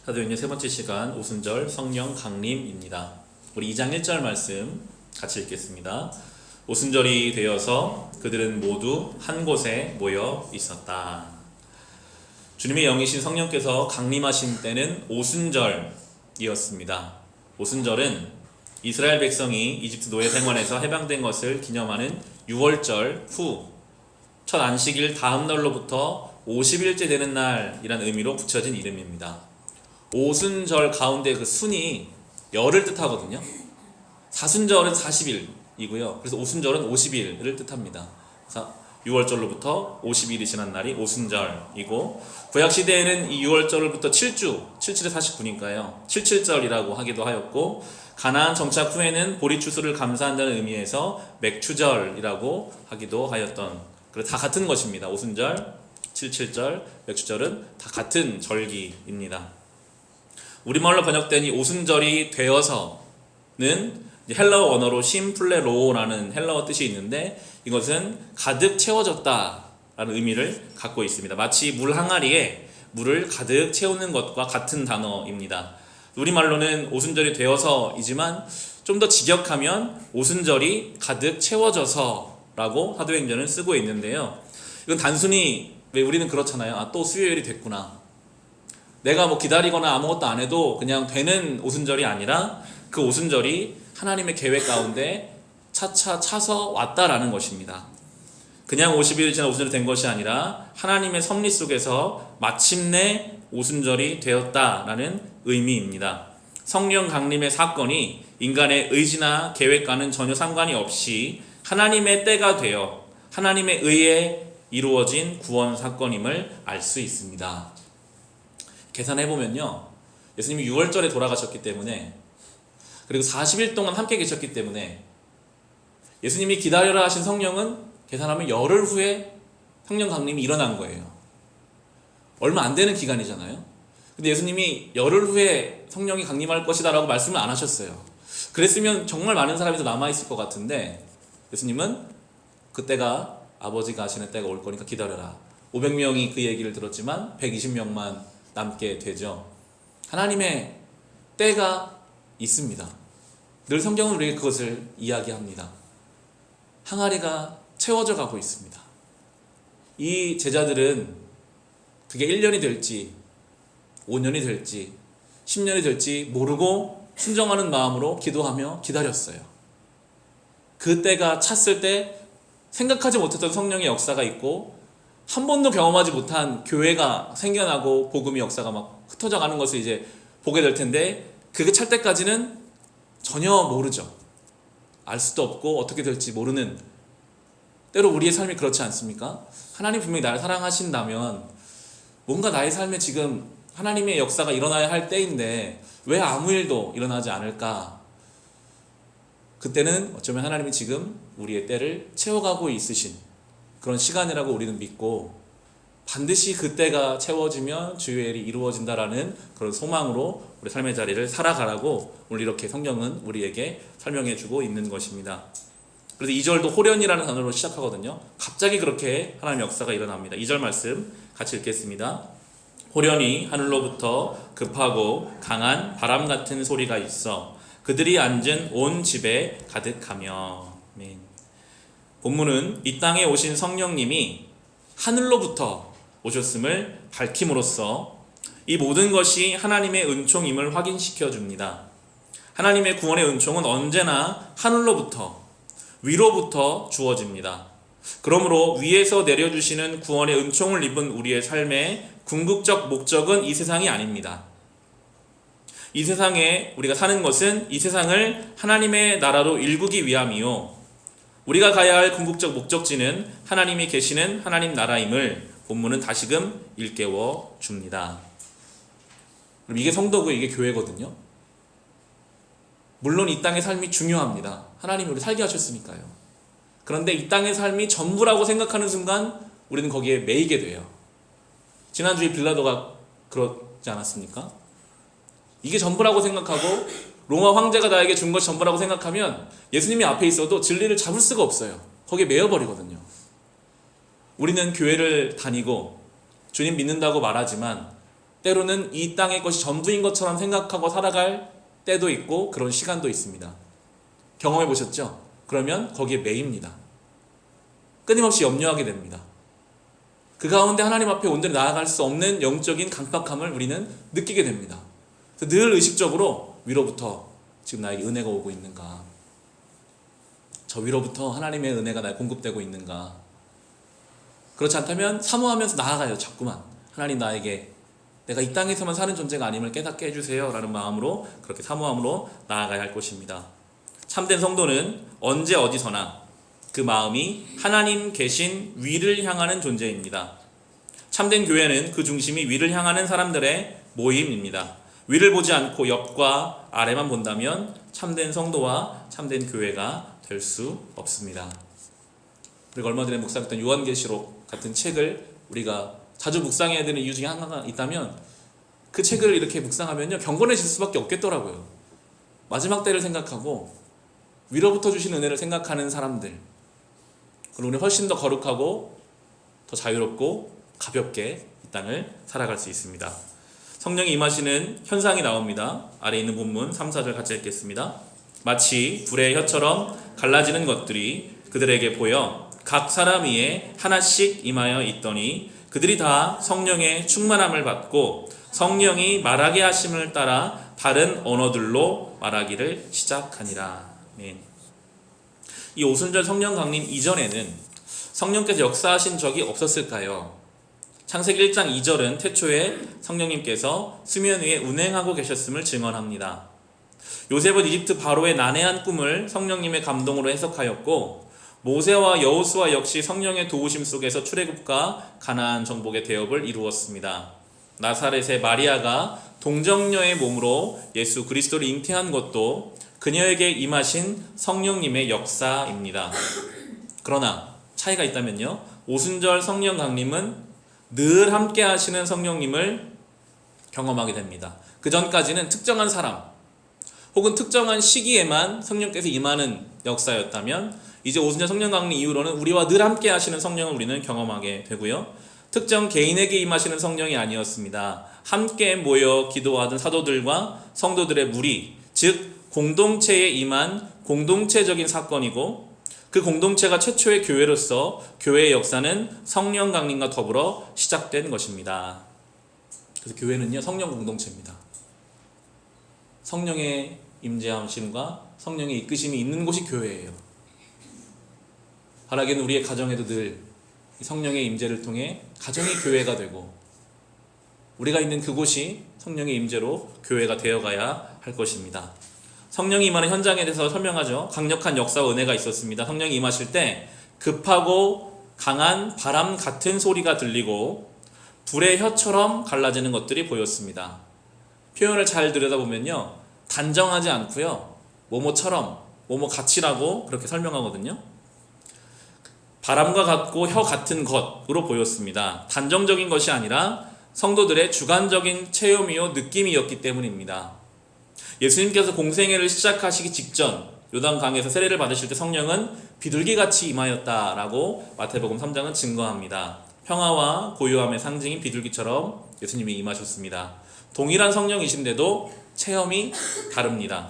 사도행전 세 번째 시간 오순절 성령 강림입니다. 우리 2장 1절 말씀 같이 읽겠습니다. 오순절이 되어서 그들은 모두 한 곳에 모여 있었다. 주님의 영이신 성령께서 강림하신 때는 오순절이었습니다. 오순절은 이스라엘 백성이 이집트 노예 생활에서 해방된 것을 기념하는 6월절 후 첫 안식일 다음 날로부터 50일째 되는 날이란 의미로 붙여진 이름입니다. 오순절 가운데 그 순이 열을 뜻하거든요. 사순절은 40일이고요. 그래서 오순절은 50일을 뜻합니다. 6월절로부터 50일이 지난 날이 오순절이고, 구약시대에는 이 6월절로부터 7주, 77에 49니까요 77절이라고 하기도 하였고, 가나안 정착 후에는 보리추수를 감사한다는 의미에서 맥추절이라고 하기도 하였던, 그래서 다 같은 것입니다. 오순절, 77절, 맥추절은 다 같은 절기입니다. 우리말로 번역된 이 오순절이 되어서는 헬라어 언어로 심플레로라는 헬라어 뜻이 있는데, 이것은 가득 채워졌다 라는 의미를 갖고 있습니다. 마치 물 항아리에 물을 가득 채우는 것과 같은 단어입니다. 우리말로는 오순절이 되어서이지만 좀 더 직역하면 오순절이 가득 채워져서 라고 사도행전을 쓰고 있는데요, 이건 단순히 왜 우리는 그렇잖아요. 또 수요일이 됐구나, 내가 뭐 기다리거나 아무것도 안 해도 그냥 되는 오순절이 아니라 그 오순절이 하나님의 계획 가운데 차차 차서 왔다라는 것입니다. 그냥 50일 지난 오순절이 된 것이 아니라 하나님의 섭리 속에서 마침내 오순절이 되었다라는 의미입니다. 성령 강림의 사건이 인간의 의지나 계획과는 전혀 상관이 없이 하나님의 때가 되어 하나님의 의에 이루어진 구원 사건임을 알 수 있습니다. 계산해보면요, 예수님이 6월절에 돌아가셨기 때문에, 그리고 40일 동안 함께 계셨기 때문에 예수님이 기다려라 하신 성령은 계산하면 열흘 후에 성령 강림이 일어난 거예요. 얼마 안 되는 기간이잖아요. 근데 예수님이 열흘 후에 성령이 강림할 것이다 라고 말씀을 안 하셨어요. 그랬으면 정말 많은 사람이 더 남아있을 것 같은데, 예수님은 그때가 아버지가 하시는 때가 올 거니까 기다려라. 500명이 그 얘기를 들었지만 120명만 남게 되죠. 하나님의 때가 있습니다. 늘 성경은 우리에게 그것을 이야기합니다. 항아리가 채워져 가고 있습니다. 이 제자들은 그게 1년이 될지 5년이 될지 10년이 될지 모르고 순정하는 마음으로 기도하며 기다렸어요. 그 때가 찼을 때 생각하지 못했던 성령의 역사가 있고, 한 번도 경험하지 못한 교회가 생겨나고 복음의 역사가 막 흩어져 가는 것을 이제 보게 될 텐데, 그게 찰 때까지는 전혀 모르죠. 알 수도 없고 어떻게 될지 모르는, 때로 우리의 삶이 그렇지 않습니까? 하나님 분명히 나를 사랑하신다면 뭔가 나의 삶에 지금 하나님의 역사가 일어나야 할 때인데 왜 아무 일도 일어나지 않을까? 그때는 어쩌면 하나님이 지금 우리의 때를 채워가고 있으신 그런 시간이라고 우리는 믿고, 반드시 그때가 채워지면 주의 일이 이루어진다라는 그런 소망으로 우리 삶의 자리를 살아가라고 오늘 이렇게 성경은 우리에게 설명해주고 있는 것입니다. 그래서 2절도 호련이라는 단어로 시작하거든요. 갑자기 그렇게 하나님의 역사가 일어납니다. 2절 말씀 같이 읽겠습니다. 호련히 하늘로부터 급하고 강한 바람 같은 소리가 있어 그들이 앉은 온 집에 가득하며. 아멘. 본문은 이 땅에 오신 성령님이 하늘로부터 오셨음을 밝힘으로써 이 모든 것이 하나님의 은총임을 확인시켜 줍니다. 하나님의 구원의 은총은 언제나 하늘로부터, 위로부터 주어집니다. 그러므로 위에서 내려주시는 구원의 은총을 입은 우리의 삶의 궁극적 목적은 이 세상이 아닙니다. 이 세상에 우리가 사는 것은 이 세상을 하나님의 나라로 일구기 위함이요, 우리가 가야 할 궁극적 목적지는 하나님이 계시는 하나님 나라임을 본문은 다시금 일깨워 줍니다. 그럼 이게 성도고 이게 교회거든요. 물론 이 땅의 삶이 중요합니다. 하나님이 우리 살게 하셨으니까요. 그런데 이 땅의 삶이 전부라고 생각하는 순간 우리는 거기에 매이게 돼요. 지난주에 빌라도가 그러지 않았습니까? 이게 전부라고 생각하고 로마 황제가 나에게 준 것이 전부라고 생각하면 예수님이 앞에 있어도 진리를 잡을 수가 없어요. 거기에 매여버리거든요. 우리는 교회를 다니고 주님 믿는다고 말하지만 때로는 이 땅의 것이 전부인 것처럼 생각하고 살아갈 때도 있고 그런 시간도 있습니다. 경험해 보셨죠? 그러면 거기에 매입니다. 끊임없이 염려하게 됩니다. 그 가운데 하나님 앞에 온전히 나아갈 수 없는 영적인 강박함을 우리는 느끼게 됩니다. 그래서 늘 의식적으로 위로부터 지금 나에게 은혜가 오고 있는가? 저 위로부터 하나님의 은혜가 나에 공급되고 있는가? 그렇지 않다면 사모하면서 나아가요. 자꾸만 하나님 나에게 내가 이 땅에서만 사는 존재가 아님을 깨닫게 해주세요 라는 마음으로 그렇게 사모함으로 나아가야 할 것입니다. 참된 성도는 언제 어디서나 그 마음이 하나님 계신 위를 향하는 존재입니다. 참된 교회는 그 중심이 위를 향하는 사람들의 모임입니다. 위를 보지 않고 옆과 아래만 본다면 참된 성도와 참된 교회가 될 수 없습니다. 우리가 얼마 전에 묵상했던 요한계시록 같은 책을 우리가 자주 묵상해야 되는 이유 중에 하나가 있다면 그 책을 이렇게 묵상하면요 경건해질 수밖에 없겠더라고요. 마지막 때를 생각하고 위로부터 주신 은혜를 생각하는 사람들, 그리고 우리 훨씬 더 거룩하고 더 자유롭고 가볍게 이 땅을 살아갈 수 있습니다. 성령이 임하시는 현상이 나옵니다. 아래 있는 본문 3, 4절 같이 읽겠습니다. 마치 불의 혀처럼 갈라지는 것들이 그들에게 보여 각 사람 위에 하나씩 임하여 있더니 그들이 다 성령의 충만함을 받고 성령이 말하게 하심을 따라 다른 언어들로 말하기를 시작하니라. 이 오순절 성령 강림 이전에는 성령께서 역사하신 적이 없었을까요? 창세기 1장 2절은 태초에 성령님께서 수면 위에 운행하고 계셨음을 증언합니다. 요셉은 이집트 바로의 난해한 꿈을 성령님의 감동으로 해석하였고 모세와 여호수아 역시 성령의 도우심 속에서 출애굽과 가나안 정복의 대업을 이루었습니다. 나사렛의 마리아가 동정녀의 몸으로 예수 그리스도를 잉태한 것도 그녀에게 임하신 성령님의 역사입니다. 그러나 차이가 있다면요, 오순절 성령 강림은 늘 함께 하시는 성령님을 경험하게 됩니다. 그 전까지는 특정한 사람 혹은 특정한 시기에만 성령께서 임하는 역사였다면 이제 오순절 성령 강림 이후로는 우리와 늘 함께 하시는 성령을 우리는 경험하게 되고요, 특정 개인에게 임하시는 성령이 아니었습니다. 함께 모여 기도하던 사도들과 성도들의 무리, 즉 공동체에 임한 공동체적인 사건이고 그 공동체가 최초의 교회로서 교회의 역사는 성령 강림과 더불어 시작된 것입니다. 그래서 교회는요 성령 공동체입니다. 성령의 임재하심과 성령의 이끄심이 있는 곳이 교회예요. 바라기는 우리의 가정에도 늘 성령의 임재를 통해 가정이 교회가 되고 우리가 있는 그곳이 성령의 임재로 교회가 되어가야 할 것입니다. 성령이 임하는 현장에 대해서 설명하죠. 강력한 역사와 은혜가 있었습니다. 성령이 임하실 때 급하고 강한 바람 같은 소리가 들리고 불의 혀처럼 갈라지는 것들이 보였습니다. 표현을 잘 들여다보면요 단정하지 않고요 뭐뭐처럼 뭐뭐같이라고 그렇게 설명하거든요. 바람과 같고 혀 같은 것으로 보였습니다. 단정적인 것이 아니라 성도들의 주관적인 체험이요 느낌이었기 때문입니다. 예수님께서 공생애를 시작하시기 직전 요단강에서 세례를 받으실 때 성령은 비둘기같이 임하였다라고 마태복음 3장은 증거합니다. 평화와 고요함의 상징인 비둘기처럼 예수님이 임하셨습니다. 동일한 성령이신데도 체험이 다릅니다.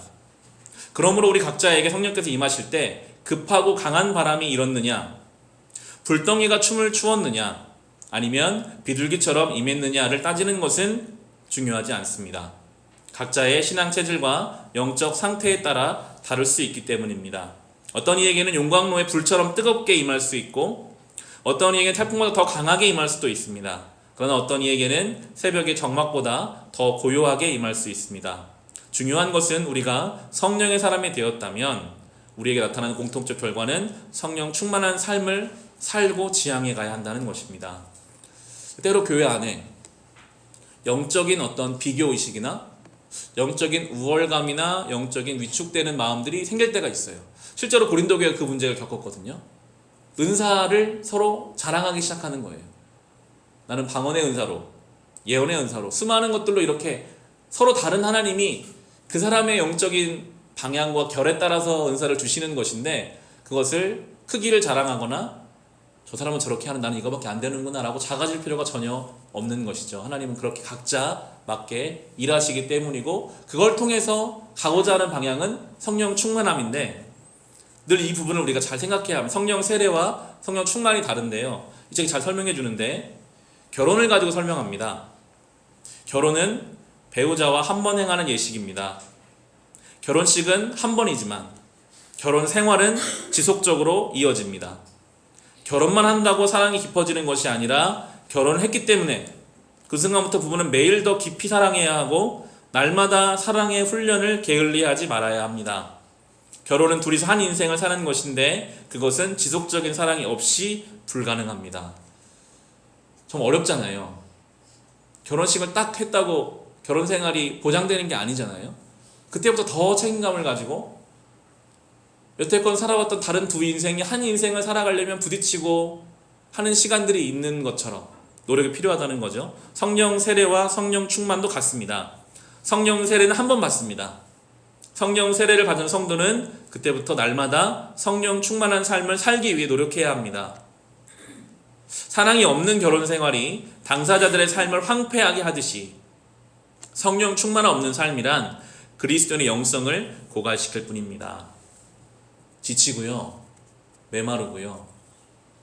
그러므로 우리 각자에게 성령께서 임하실 때 급하고 강한 바람이 일었느냐, 불덩이가 춤을 추었느냐, 아니면 비둘기처럼 임했느냐를 따지는 것은 중요하지 않습니다. 각자의 신앙 체질과 영적 상태에 따라 다를 수 있기 때문입니다. 어떤 이에게는 용광로의 불처럼 뜨겁게 임할 수 있고 어떤 이에게는 태풍보다 더 강하게 임할 수도 있습니다. 그러나 어떤 이에게는 새벽의 정막보다 더 고요하게 임할 수 있습니다. 중요한 것은 우리가 성령의 사람이 되었다면 우리에게 나타나는 공통적 결과는 성령 충만한 삶을 살고 지향해 가야 한다는 것입니다. 때로 교회 안에 영적인 어떤 비교의식이나 영적인 우월감이나 영적인 위축되는 마음들이 생길 때가 있어요. 실제로 고린도 교회가 그 문제를 겪었거든요. 은사를 서로 자랑하기 시작하는 거예요. 나는 방언의 은사로, 예언의 은사로, 수많은 것들로 이렇게 서로 다른 하나님이 그 사람의 영적인 방향과 결에 따라서 은사를 주시는 것인데 그것을 크기를 자랑하거나 저 사람은 저렇게 하는 나는 이거밖에 안 되는구나 라고 작아질 필요가 전혀 없는 것이죠. 하나님은 그렇게 각자 맞게 일하시기 때문이고, 그걸 통해서 가고자 하는 방향은 성령 충만함인데, 늘 이 부분을 우리가 잘 생각해야 합니다. 성령 세례와 성령 충만이 다른데요, 이 책이 잘 설명해 주는데, 결혼을 가지고 설명합니다. 결혼은 배우자와 한 번 행하는 예식입니다. 결혼식은 한 번이지만 결혼 생활은 지속적으로 이어집니다. 결혼만 한다고 사랑이 깊어지는 것이 아니라 결혼을 했기 때문에 그 순간부터 부부는 매일 더 깊이 사랑해야 하고 날마다 사랑의 훈련을 게을리하지 말아야 합니다. 결혼은 둘이서 한 인생을 사는 것인데 그것은 지속적인 사랑이 없이 불가능합니다. 좀 어렵잖아요. 결혼식을 딱 했다고 결혼 생활이 보장되는 게 아니잖아요. 그때부터 더 책임감을 가지고 여태껏 살아왔던 다른 두 인생이 한 인생을 살아가려면 부딪히고 하는 시간들이 있는 것처럼 노력이 필요하다는 거죠. 성령 세례와 성령 충만도 같습니다. 성령 세례는 한 번 받습니다. 성령 세례를 받은 성도는 그때부터 날마다 성령 충만한 삶을 살기 위해 노력해야 합니다. 사랑이 없는 결혼 생활이 당사자들의 삶을 황폐하게 하듯이 성령 충만 없는 삶이란 그리스도인의 영성을 고갈시킬 뿐입니다. 지치고요, 메마르고요,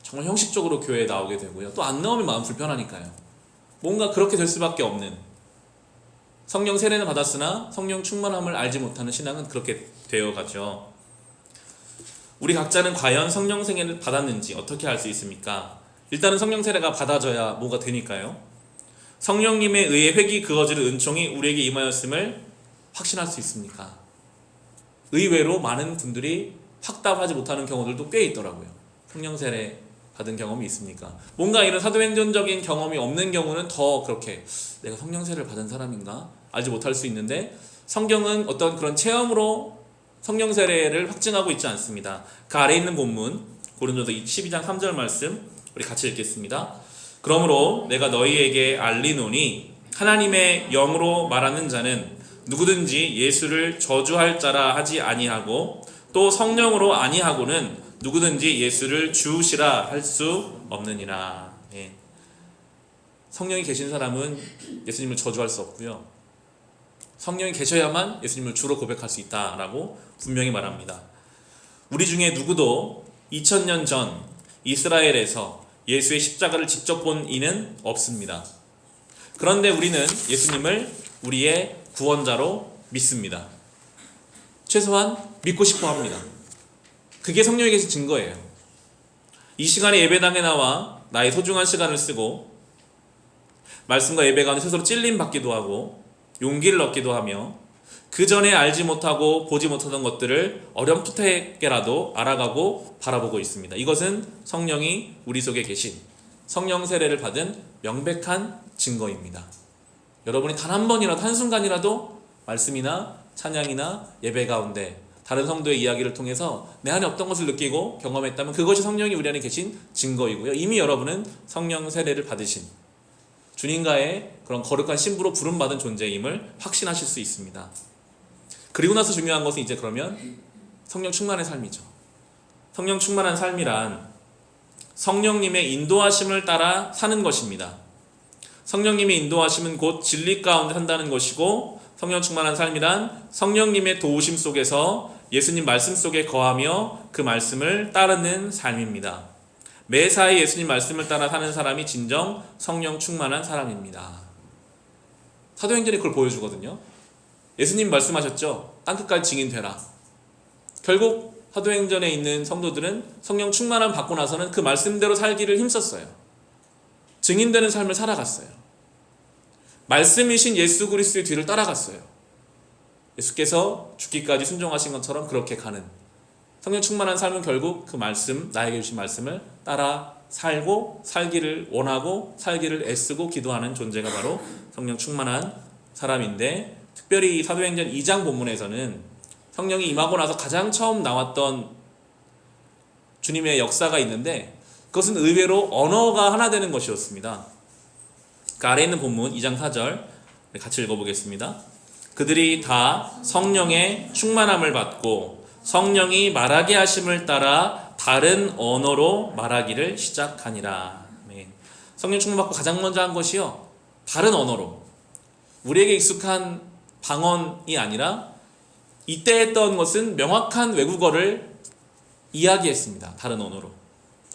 정말 형식적으로 교회에 나오게 되고요, 또 안 나오면 마음 불편하니까요. 뭔가 그렇게 될 수밖에 없는, 성령 세례는 받았으나 성령 충만함을 알지 못하는 신앙은 그렇게 되어가죠. 우리 각자는 과연 성령 세례를 받았는지 어떻게 알 수 있습니까? 일단은 성령 세례가 받아져야 뭐가 되니까요. 성령님에 의해 획이 그어지는 은총이 우리에게 임하였음을 확신할 수 있습니까? 의외로 많은 분들이 확답하지 못하는 경우들도 꽤 있더라고요. 성령 세례 받은 경험이 있습니까? 뭔가 이런 사도행전적인 경험이 없는 경우는 더 그렇게 내가 성령 세례를 받은 사람인가 알지 못할 수 있는데, 성경은 어떤 그런 체험으로 성령 세례를 확증하고 있지 않습니다. 그 아래 있는 본문 고린도서 12장 3절 말씀 우리 같이 읽겠습니다. 그러므로 내가 너희에게 알리노니 하나님의 영으로 말하는 자는 누구든지 예수를 저주할 자라 하지 아니하고 또 성령으로 아니하고는 누구든지 예수를 주시라 할 수 없느니라. 예. 성령이 계신 사람은 예수님을 저주할 수 없고요, 성령이 계셔야만 예수님을 주로 고백할 수 있다라고 분명히 말합니다. 우리 중에 누구도 2000년 전 이스라엘에서 예수의 십자가를 직접 본 이는 없습니다. 그런데 우리는 예수님을 우리의 구원자로 믿습니다. 최소한 믿고 싶어 합니다. 그게 성령이 계신 증거예요. 이 시간에 예배당에 나와 나의 소중한 시간을 쓰고 말씀과 예배 가운데 스스로 찔림 받기도 하고 용기를 얻기도 하며 그 전에 알지 못하고 보지 못하던 것들을 어렴풋하게라도 알아가고 바라보고 있습니다. 이것은 성령이 우리 속에 계신, 성령 세례를 받은 명백한 증거입니다. 여러분이 단 한 번이라도, 한순간이라도 말씀이나 찬양이나 예배 가운데 다른 성도의 이야기를 통해서 내 안에 어떤 것을 느끼고 경험했다면 그것이 성령이 우리 안에 계신 증거이고요, 이미 여러분은 성령 세례를 받으신 주님과의 그런 거룩한 신부로 부름받은 존재임을 확신하실 수 있습니다. 그리고 나서 중요한 것은 이제 그러면 성령 충만의 삶이죠. 성령 충만한 삶이란 성령님의 인도하심을 따라 사는 것입니다. 성령님의 인도하심은 곧 진리 가운데 산다는 것이고, 성령 충만한 삶이란 성령님의 도우심 속에서 예수님 말씀 속에 거하며 그 말씀을 따르는 삶입니다. 매사에 예수님 말씀을 따라 사는 사람이 진정 성령 충만한 사람입니다. 사도행전이 그걸 보여주거든요. 예수님 말씀하셨죠. 땅끝까지 증인되라. 결국 사도행전에 있는 성도들은 성령 충만함 받고 나서는 그 말씀대로 살기를 힘썼어요. 증인되는 삶을 살아갔어요. 말씀이신 예수 그리스도의 뒤를 따라갔어요. 예수께서 죽기까지 순종하신 것처럼 그렇게 가는 성령 충만한 삶은 결국 그 말씀, 나에게 주신 말씀을 따라 살고 살기를 원하고 살기를 애쓰고 기도하는 존재가 바로 성령 충만한 사람인데, 특별히 사도행전 2장 본문에서는 성령이 임하고 나서 가장 처음 나왔던 주님의 역사가 있는데, 그것은 의외로 언어가 하나 되는 것이었습니다. 그 아래 있는 본문 2장 4절 같이 읽어보겠습니다. 그들이 다 성령의 충만함을 받고 성령이 말하게 하심을 따라 다른 언어로 말하기를 시작하니라. 아멘. 성령 충만받고 가장 먼저 한 것이요, 다른 언어로, 우리에게 익숙한 방언이 아니라 이때 했던 것은 명확한 외국어를 이야기했습니다. 다른 언어로.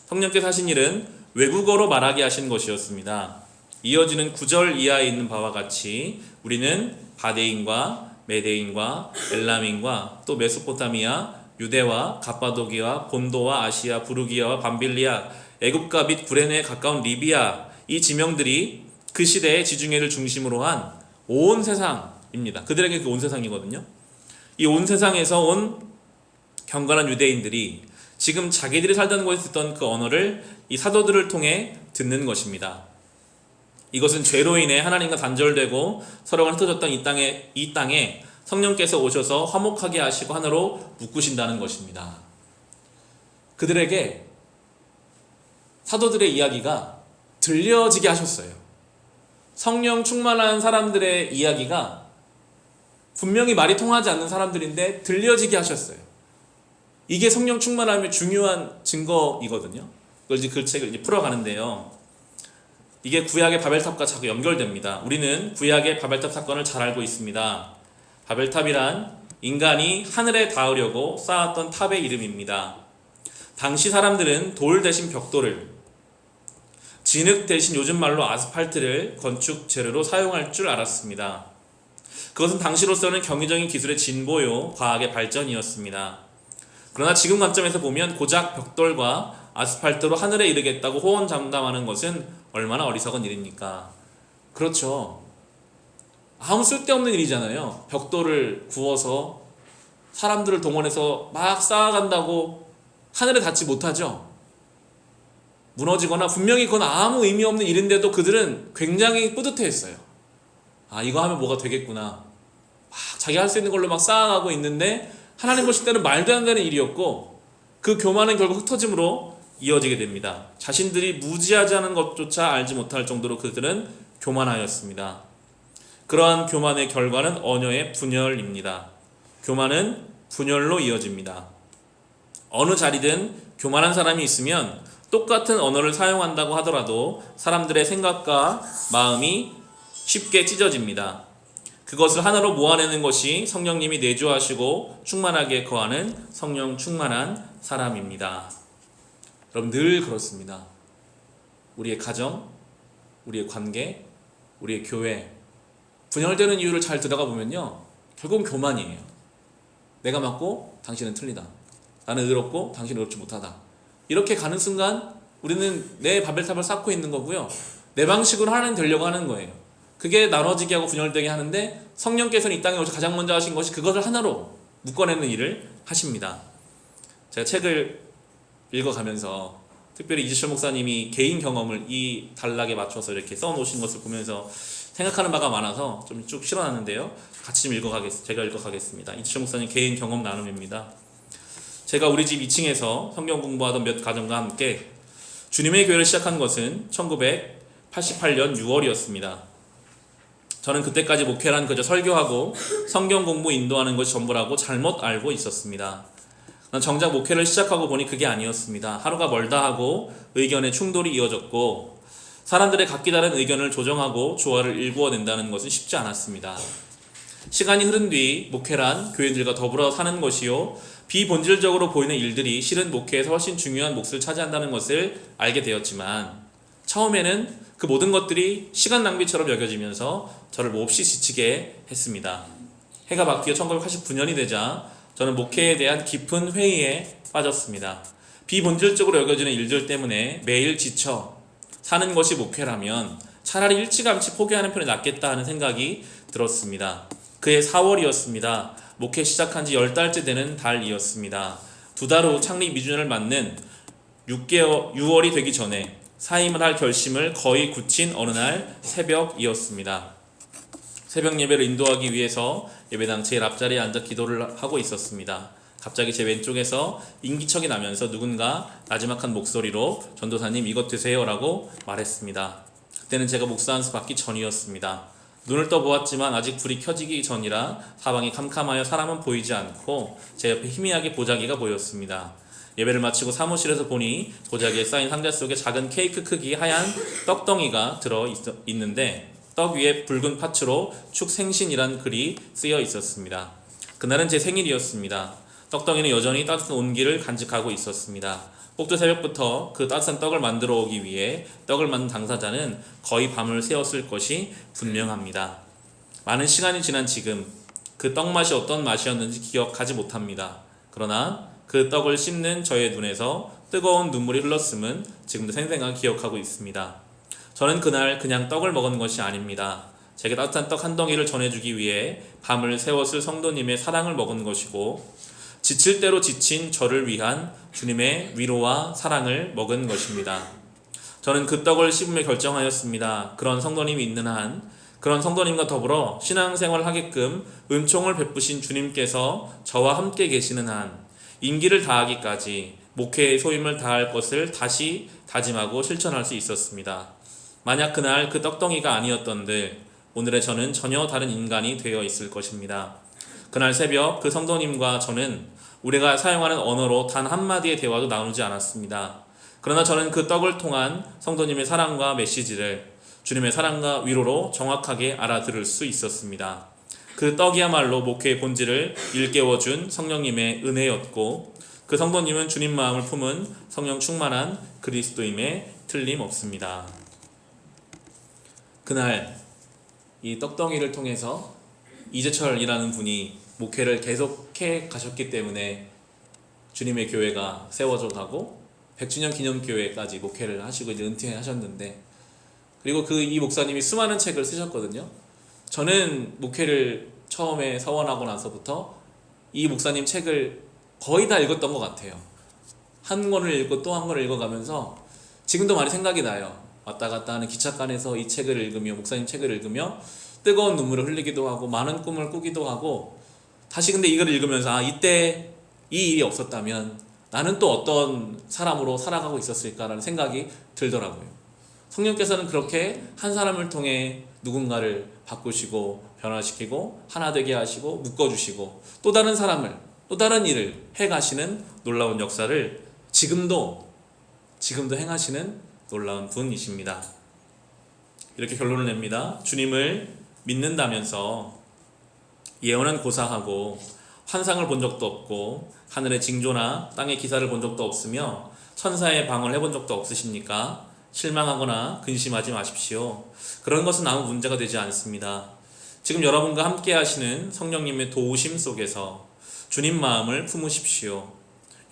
성령께서 하신 일은 외국어로 말하게 하신 것이었습니다. 이어지는 9절 이하에 있는 바와 같이 우리는 바데인과 메데인과 엘람인과 또 메소포타미아, 유대와 갑바도기와 본도와 아시아, 부르기아와 밤빌리아, 애굽과 및 구레네에 가까운 리비아, 이 지명들이 그 시대의 지중해를 중심으로 한 온 세상입니다. 그들에게 그 온 세상이거든요. 이 온 세상에서 온 경건한 유대인들이 지금 자기들이 살던 곳에 듣던 그 언어를 이 사도들을 통해 듣는 것입니다. 이것은 죄로 인해 하나님과 단절되고 서로가 흩어졌던 이 땅에 성령께서 오셔서 화목하게 하시고 하나로 묶으신다는 것입니다. 그들에게 사도들의 이야기가 들려지게 하셨어요. 성령 충만한 사람들의 이야기가 분명히 말이 통하지 않는 사람들인데 들려지게 하셨어요. 이게 성령 충만함의 중요한 증거이거든요. 그걸 이제 그 책을 이제 풀어가는데요. 이게 구약의 바벨탑과 자꾸 연결됩니다. 우리는 구약의 바벨탑 사건을 잘 알고 있습니다. 바벨탑이란 인간이 하늘에 닿으려고 쌓았던 탑의 이름입니다. 당시 사람들은 돌 대신 벽돌을, 진흙 대신 요즘 말로 아스팔트를 건축 재료로 사용할 줄 알았습니다. 그것은 당시로서는 경이적인 기술의 진보요, 과학의 발전이었습니다. 그러나 지금 관점에서 보면 고작 벽돌과 아스팔트로 하늘에 이르겠다고 호언장담하는 것은 얼마나 어리석은 일입니까? 그렇죠. 아무 쓸데없는 일이잖아요. 벽돌을 구워서 사람들을 동원해서 막 쌓아간다고 하늘에 닿지 못하죠. 무너지거나, 분명히 그건 아무 의미 없는 일인데도 그들은 굉장히 뿌듯해했어요. 아, 이거 하면 뭐가 되겠구나. 막 자기 할 수 있는 걸로 막 쌓아가고 있는데 하나님 보실 때는 말도 안 되는 일이었고, 그 교만은 결국 흩어짐으로 이어지게 됩니다. 자신들이 무지하지 않은 것조차 알지 못할 정도로 그들은 교만하였습니다. 그러한 교만의 결과는 언어의 분열입니다. 교만은 분열로 이어집니다. 어느 자리든 교만한 사람이 있으면 똑같은 언어를 사용한다고 하더라도 사람들의 생각과 마음이 쉽게 찢어집니다. 그것을 하나로 모아내는 것이 성령님이 내주하시고 충만하게 거하는 성령 충만한 사람입니다. 여러분, 늘 그렇습니다. 우리의 가정, 우리의 관계, 우리의 교회, 분열되는 이유를 잘 들어가 보면요, 결국은 교만이에요. 내가 맞고 당신은 틀리다. 나는 의롭고 당신은 의롭지 못하다. 이렇게 가는 순간 우리는 내 바벨탑을 쌓고 있는 거고요, 내 방식으로 하나님 되려고 하는 거예요. 그게 나눠지게 하고 분열되게 하는데, 성령께서는 이 땅에 오셔서 가장 먼저 하신 것이 그것을 하나로 묶어내는 일을 하십니다. 제가 책을 읽어가면서 특별히 이지철 목사님이 개인 경험을 이 단락에 맞춰서 이렇게 써놓으신 것을 보면서 생각하는 바가 많아서 좀 쭉 실어놨는데요. 같이 좀 제가 읽어가겠습니다. 이지철 목사님 개인 경험 나눔입니다. 제가 우리 집 2층에서 성경 공부하던 몇 가정과 함께 주님의 교회를 시작한 것은 1988년 6월이었습니다. 저는 그때까지 목회란 그저 설교하고 성경 공부 인도하는 것이 전부라고 잘못 알고 있었습니다. 정작 목회를 시작하고 보니 그게 아니었습니다. 하루가 멀다 하고 의견의 충돌이 이어졌고, 사람들의 각기 다른 의견을 조정하고 조화를 일구어낸다는 것은 쉽지 않았습니다. 시간이 흐른 뒤 목회란 교회들과 더불어 사는 것이요, 비본질적으로 보이는 일들이 실은 목회에서 훨씬 중요한 몫을 차지한다는 것을 알게 되었지만, 처음에는 그 모든 것들이 시간 낭비처럼 여겨지면서 저를 몹시 지치게 했습니다. 해가 바뀌어 1989년이 되자 저는 목회에 대한 깊은 회의에 빠졌습니다. 비본질적으로 여겨지는 일들 때문에 매일 지쳐 사는 것이 목회라면 차라리 일찌감치 포기하는 편이 낫겠다 하는 생각이 들었습니다. 그해 4월이었습니다. 목회 시작한 지 10달째 되는 달이었습니다. 2달 후 창립 2주년을 맞는 6월이 되기 전에 사임을 할 결심을 거의 굳힌 어느 날 새벽이었습니다. 새벽 예배를 인도하기 위해서 예배당 제일 앞자리에 앉아 기도를 하고 있었습니다. 갑자기 제 왼쪽에서 인기척이 나면서 누군가 나지막한 목소리로 전도사님 이것 드세요 라고 말했습니다. 그때는 제가 목사 안수 받기 전이었습니다. 눈을 떠보았지만 아직 불이 켜지기 전이라 사방이 캄캄하여 사람은 보이지 않고 제 옆에 희미하게 보자기가 보였습니다. 예배를 마치고 사무실에서 보니 도자기에 쌓인 상자 속에 작은 케이크 크기 하얀 떡덩이가 들어 있는데 떡 위에 붉은 파츠로 축생신이란 글이 쓰여 있었습니다. 그날은 제 생일이었습니다. 떡덩이는 여전히 따뜻한 온기를 간직하고 있었습니다. 꼭두 새벽부터 그 따뜻한 떡을 만들어 오기 위해 떡을 만든 당사자는 거의 밤을 새웠을 것이 분명합니다. 많은 시간이 지난 지금 그 떡 맛이 어떤 맛이었는지 기억하지 못합니다. 그러나 그 떡을 씹는 저의 눈에서 뜨거운 눈물이 흘렀음은 지금도 생생하게 기억하고 있습니다. 저는 그날 그냥 떡을 먹은 것이 아닙니다. 제게 따뜻한 떡 한 덩이를 전해주기 위해 밤을 새웠을 성도님의 사랑을 먹은 것이고 지칠 대로 지친 저를 위한 주님의 위로와 사랑을 먹은 것입니다. 저는 그 떡을 씹으며 결정하였습니다. 그런 성도님이 있는 한, 그런 성도님과 더불어 신앙생활을 하게끔 은총을 베푸신 주님께서 저와 함께 계시는 한, 임기를 다하기까지 목회의 소임을 다할 것을 다시 다짐하고 실천할 수 있었습니다. 만약 그날 그 떡덩이가 아니었던들 오늘의 저는 전혀 다른 인간이 되어 있을 것입니다. 그날 새벽 그 성도님과 저는 우리가 사용하는 언어로 단 한마디의 대화도 나누지 않았습니다. 그러나 저는 그 떡을 통한 성도님의 사랑과 메시지를 주님의 사랑과 위로로 정확하게 알아들을 수 있었습니다. 그 떡이야말로 목회의 본질을 일깨워준 성령님의 은혜였고 그 성도님은 주님 마음을 품은 성령 충만한 그리스도임에 틀림없습니다. 그날 이 떡덩이를 통해서 이재철이라는 분이 목회를 계속해 가셨기 때문에 주님의 교회가 세워져 가고 100주년 기념교회까지 목회를 하시고 이제 은퇴하셨는데, 그리고 이 목사님이 수많은 책을 쓰셨거든요. 저는 목회를 처음에 서원하고 나서부터 이 목사님 책을 거의 다 읽었던 것 같아요. 한 권을 읽고 또 한 권을 읽어가면서 지금도 많이 생각이 나요. 왔다 갔다 하는 기차간에서 이 책을 읽으며, 목사님 책을 읽으며 뜨거운 눈물을 흘리기도 하고 많은 꿈을 꾸기도 하고, 다시 근데 이걸 읽으면서 이때 이 일이 없었다면 나는 또 어떤 사람으로 살아가고 있었을까라는 생각이 들더라고요. 성령께서는 그렇게 한 사람을 통해 누군가를 바꾸시고 변화시키고 하나 되게 하시고 묶어주시고 또 다른 사람을, 또 다른 일을 해가시는 놀라운 역사를 지금도 행하시는 놀라운 분이십니다. 이렇게 결론을 냅니다. 주님을 믿는다면서 예언은 고사하고 환상을 본 적도 없고 하늘의 징조나 땅의 기사를 본 적도 없으며 천사의 방언을 해본 적도 없으십니까? 실망하거나 근심하지 마십시오. 그런 것은 아무 문제가 되지 않습니다. 지금 여러분과 함께 하시는 성령님의 도우심 속에서 주님 마음을 품으십시오.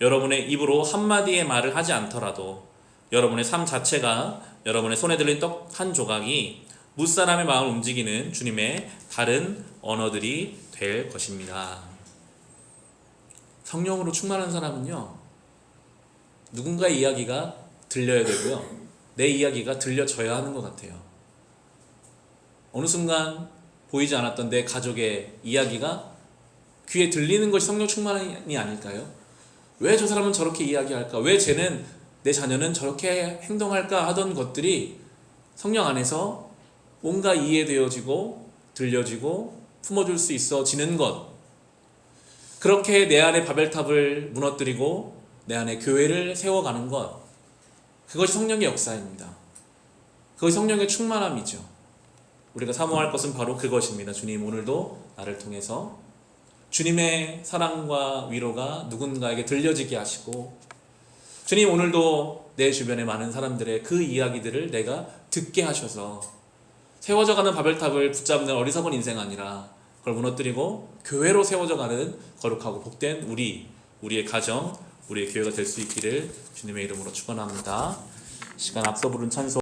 여러분의 입으로 한마디의 말을 하지 않더라도 여러분의 삶 자체가, 여러분의 손에 들린 떡 한 조각이 무사람의 마음을 움직이는 주님의 다른 언어들이 될 것입니다. 성령으로 충만한 사람은요, 누군가의 이야기가 들려야 되고요, 내 이야기가 들려져야 하는 것 같아요. 어느 순간 보이지 않았던 내 가족의 이야기가 귀에 들리는 것이 성령 충만이 아닐까요? 왜 저 사람은 저렇게 이야기할까? 왜 내 자녀는 저렇게 행동할까? 하던 것들이 성령 안에서 뭔가 이해되어지고 들려지고 품어줄 수 있어지는 것, 그렇게 내 안에 바벨탑을 무너뜨리고 내 안에 교회를 세워가는 것, 그것이 성령의 역사입니다. 그것이 성령의 충만함이죠. 우리가 사모할 것은 바로 그것입니다. 주님, 오늘도 나를 통해서 주님의 사랑과 위로가 누군가에게 들려지게 하시고, 주님, 오늘도 내 주변의 많은 사람들의 그 이야기들을 내가 듣게 하셔서 세워져가는 바벨탑을 붙잡는 어리석은 인생 아니라 그걸 무너뜨리고 교회로 세워져가는 거룩하고 복된 우리의 가정, 우리의 교회가 될 수 있기를 주님의 이름으로 축원합니다. 시간 앞서 부른 찬송